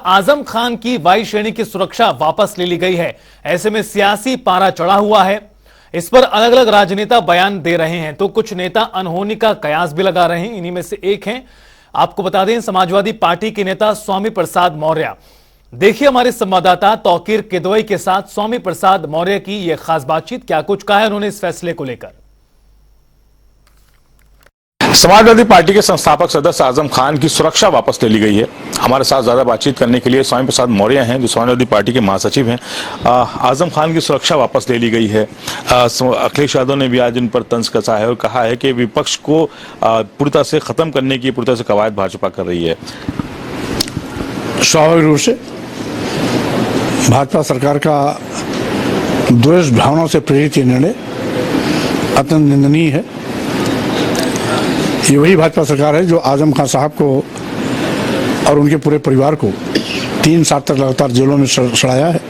आजम खान की वायु श्रेणी की सुरक्षा वापस ले ली गई है। ऐसे में सियासी पारा चढ़ा हुआ है। इस पर अलग अलग राजनेता बयान दे रहे हैं तो कुछ नेता अनहोनी का कयास भी लगा रहे हैं। इन्हीं में से एक हैं, आपको बता दें, समाजवादी पार्टी के नेता स्वामी प्रसाद मौर्य। देखिए हमारे संवाददाता तौकीर किदवई के साथ स्वामी प्रसाद मौर्य की यह खास बातचीत। क्या कुछ कहा है उन्होंने इस फैसले को लेकर। समाजवादी पार्टी के संस्थापक सदस्य आजम खान की सुरक्षा वापस ले ली गई है। हमारे साथ ज्यादा बातचीत करने के लिए स्वामी प्रसाद मौर्य हैं, जो समाजवादी पार्टी के महासचिव हैं। आजम खान की सुरक्षा वापस ले ली गई है। अखिलेश यादव ने भी आज इन पर तंज कसा है और कहा है कि विपक्ष को पूरी तरह से खत्म करने की पूरी तरह से कवायद भाजपा कर रही है। स्वाभाविक रूप से भाजपा सरकार का द्वेष भावना से प्रेरित ये निर्णय अत्यंत निंदनीय है। ये वही भाजपा सरकार है जो आजम खान साहब को और उनके पूरे परिवार को 3 साल तक लगातार जेलों में सड़ाया है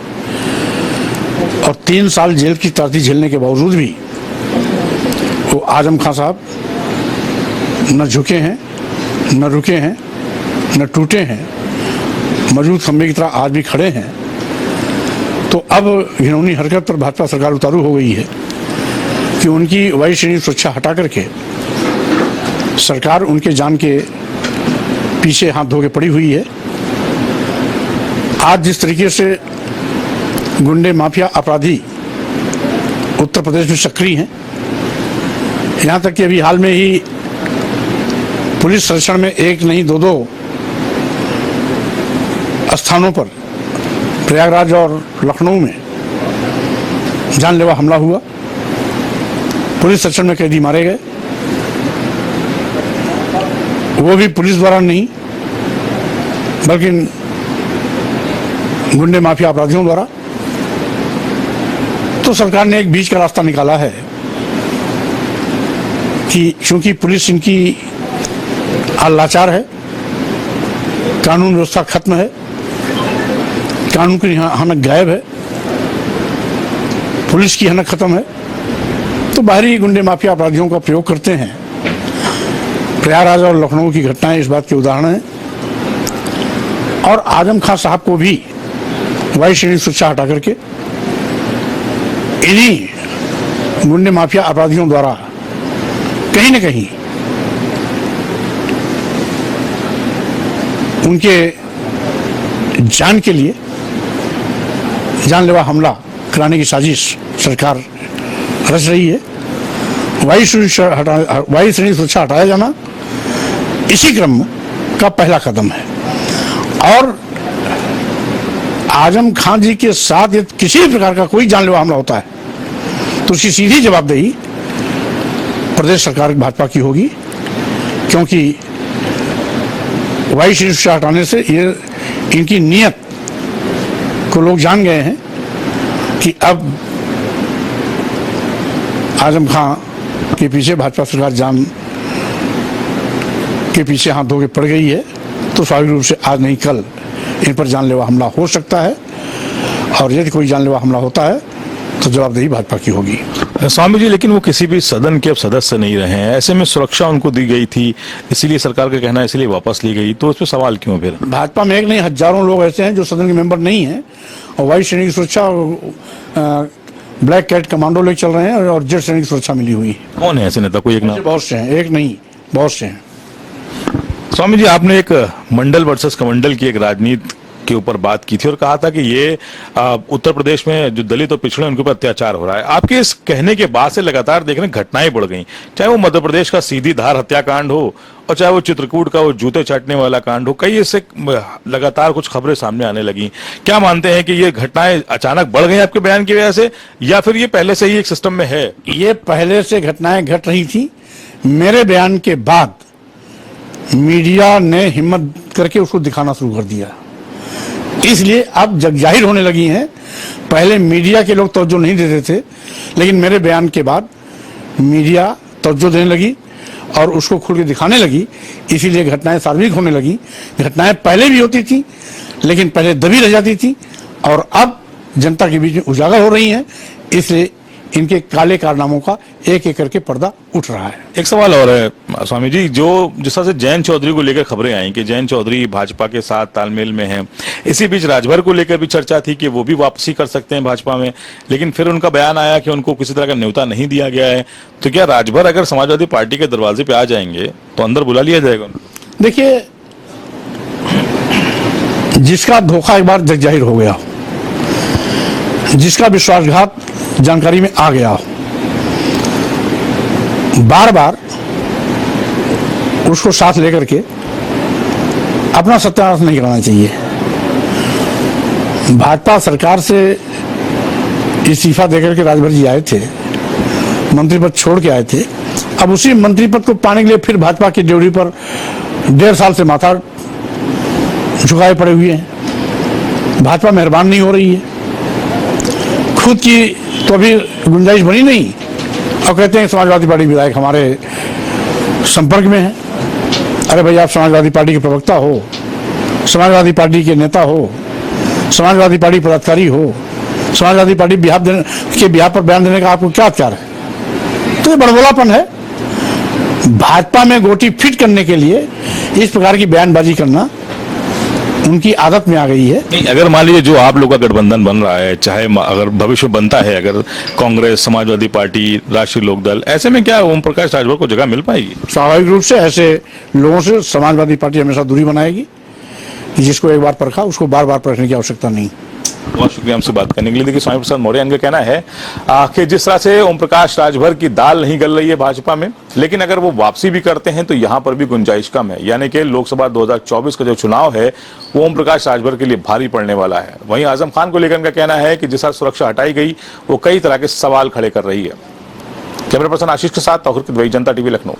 और 3 साल जेल की ताती झेलने के बावजूद भी वो आजम खान साहब न झुके हैं, न रुके हैं, न टूटे हैं, मजबूत खंबे की तरह आज भी खड़े हैं। तो अब घिनौनी हरकत पर भाजपा सरकार उतारू हो गई है कि उनकी वायु श्रेणी सुरक्षा हटा करके सरकार उनके जान के पीछे हाथ धो के पड़ी हुई है। आज जिस तरीके से गुंडे माफिया अपराधी उत्तर प्रदेश में सक्रिय हैं, यहाँ तक कि अभी हाल में ही पुलिस संरक्षण में एक नहीं 2 स्थानों पर प्रयागराज और लखनऊ में जानलेवा हमला हुआ। पुलिस संरक्षण में कैदी मारे गए, वो भी पुलिस द्वारा नहीं बल्कि गुंडे माफिया अपराधियों द्वारा। तो सरकार ने एक बीच का रास्ता निकाला है कि चूंकि पुलिस इनकी लाचार है, कानून व्यवस्था खत्म है, कानून की हनक गायब है, पुलिस की हनक खत्म है, तो बाहरी गुंडे माफिया अपराधियों का प्रयोग करते हैं। प्रयागराज और लखनऊ की घटनाएं इस बात के उदाहरण हैं। और आजम खान साहब को भी वायु श्रेणी सुरक्षा हटा करके इन्हीं गुंडे माफिया अपराधियों द्वारा कहीं न कहीं उनके जान के लिए जानलेवा हमला कराने की साजिश सरकार रच रही है। वायु श्रेणी सुरक्षा हटाया जाना इसी क्रम का पहला कदम है। और आजम खान जी के साथ यदि किसी भी प्रकार का कोई जानलेवा हमला होता है तो उसकी सीधी जवाबदेही प्रदेश सरकार भाजपा की होगी, क्योंकि वायु श्रेणी सुरक्षा हटाने से ये इनकी नीयत को लोग जान गए हैं कि अब आजम खान के पीछे भाजपा सरकार जान के पीछे हाथ धो के पड़ गई है। तो स्वाभाविक रूप से आज नहीं कल इन पर जानलेवा हमला हो सकता है और यदि कोई जानलेवा हमला होता है तो जवाबदेही भाजपा की होगी। स्वामी जी, लेकिन वो किसी भी सदन के अब सदस्य नहीं रहे हैं, ऐसे में सुरक्षा उनको दी गई थी, इसीलिए सरकार का कहना है इसीलिए वापस ली गई, तो इस पर सवाल क्यों? फिर भाजपा में एक नहीं हजारों लोग ऐसे हैं जो सदन के मेंबर नहीं हैं और वायु श्रेणी की सुरक्षा ब्लैक कैट कमांडो लेकर चल रहे हैं और जेड श्रेणी की सुरक्षा मिली हुई है। कौन है ऐसे नेता? कोई एक नाम? बहुत से हैं, एक नहीं बहुत से हैं। स्वामी जी, आपने एक मंडल वर्सेस कमंडल की एक राजनीति के ऊपर बात की थी और कहा था कि ये उत्तर प्रदेश में जो दलित और पिछड़े उनके ऊपर अत्याचार हो रहा है। आपके इस कहने के बाद से लगातार देख रहे हैं घटनाएं बढ़ गई, चाहे वो मध्य प्रदेश का सीधी धार हत्याकांड हो और चाहे वो चित्रकूट का वो जूते चाटने वाला कांड हो। कई इससे लगातार कुछ खबरें सामने आने लगी। क्या मानते हैं कि ये घटनाएं अचानक बढ़ गई आपके बयान की वजह से, या फिर ये पहले से ही एक सिस्टम में है? ये पहले से घटनाएं घट रही थी। मेरे बयान के बाद मीडिया ने हिम्मत करके उसको दिखाना शुरू कर दिया, इसलिए अब जग जाहिर होने लगी हैं। पहले मीडिया के लोग तवज्जो नहीं देते थे, लेकिन मेरे बयान के बाद मीडिया तवज्जो देने लगी और उसको खुल के दिखाने लगी, इसीलिए घटनाएं सार्वजनिक होने लगी। घटनाएं पहले भी होती थी लेकिन पहले दबी रह जाती थी और अब जनता के बीच में उजागर हो रही हैं, इसलिए इनके काले कारनामों का एक एक करके पर्दा उठ रहा है। एक सवाल और है स्वामी जी, जो जिस तरह से जयंत चौधरी को लेकर खबरें आई कि जयंत चौधरी भाजपा के साथ तालमेल में हैं, इसी बीच राजभर को लेकर भी चर्चा थी कि वो भी वापसी कर सकते हैं भाजपा में, लेकिन फिर उनका बयान आया कि उनको किसी तरह का न्योता नहीं दिया गया है। तो क्या राजभर अगर समाजवादी पार्टी के दरवाजे पे आ जाएंगे तो अंदर बुला लिया जाएगा उनको? देखिए, जिसका धोखा एक बार जग जाहिर हो गया, जिसका विश्वासघात जानकारी में आ गया, बार बार उसको साथ लेकर के अपना सत्यानाश नहीं कराना चाहिए। भाजपा सरकार से इस्तीफा देकर के राजभर जी आए थे, मंत्री पद छोड़ के आए थे। अब उसी मंत्री पद को पाने के लिए फिर भाजपा की ड्यूटी पर 1.5 साल से माथा झुकाए पड़े हुए हैं। भाजपा मेहरबान नहीं हो रही है, खुद की तो अभी गुंजाइश बनी नहीं, और कहते हैं समाजवादी पार्टी विधायक हमारे संपर्क में है। अरे भाई, आप समाजवादी पार्टी के प्रवक्ता हो, समाजवादी पार्टी के नेता हो, समाजवादी पार्टी पदाधिकारी हो, समाजवादी पार्टी बिहार पर बयान देने का आपको क्या अधिकार है? तो ये बड़बोलापन है। भाजपा में गोटी फिट करने के लिए इस प्रकार की बयानबाजी करना उनकी आदत में आ गई है। नहीं, अगर मान लीजिए जो आप लोग का गठबंधन बन रहा है, चाहे अगर भविष्य बनता है, अगर कांग्रेस, समाजवादी पार्टी, राष्ट्रीय लोकदल, ऐसे में क्या ओम प्रकाश राजभर को जगह मिल पाएगी? स्वाभाविक रूप से ऐसे लोगों से समाजवादी पार्टी हमेशा दूरी बनाएगी। जिसको एक बार परखा उसको बार बार परखने की आवश्यकता नहीं। बहुत शुक्रिया हमसे बात करने के लिए। देखिए, स्वामी प्रसाद मौर्य इनका कहना है कि जिस तरह से ओम प्रकाश राजभर की दाल नहीं गल रही है भाजपा में, लेकिन अगर वो वापसी भी करते हैं तो यहां पर भी गुंजाइश कम है। यानी कि लोकसभा 2024 का जो चुनाव है वो ओम प्रकाश राजभर के लिए भारी पड़ने वाला है। वहीं आजम खान को लेकर इनका कहना है कि जिस तरह सुरक्षा हटाई गई वो कई तरह के सवाल खड़े कर रही है। कैमरा पर्सन आशीष के साथ तौहीर किदवई, जनता टीवी, लखनऊ।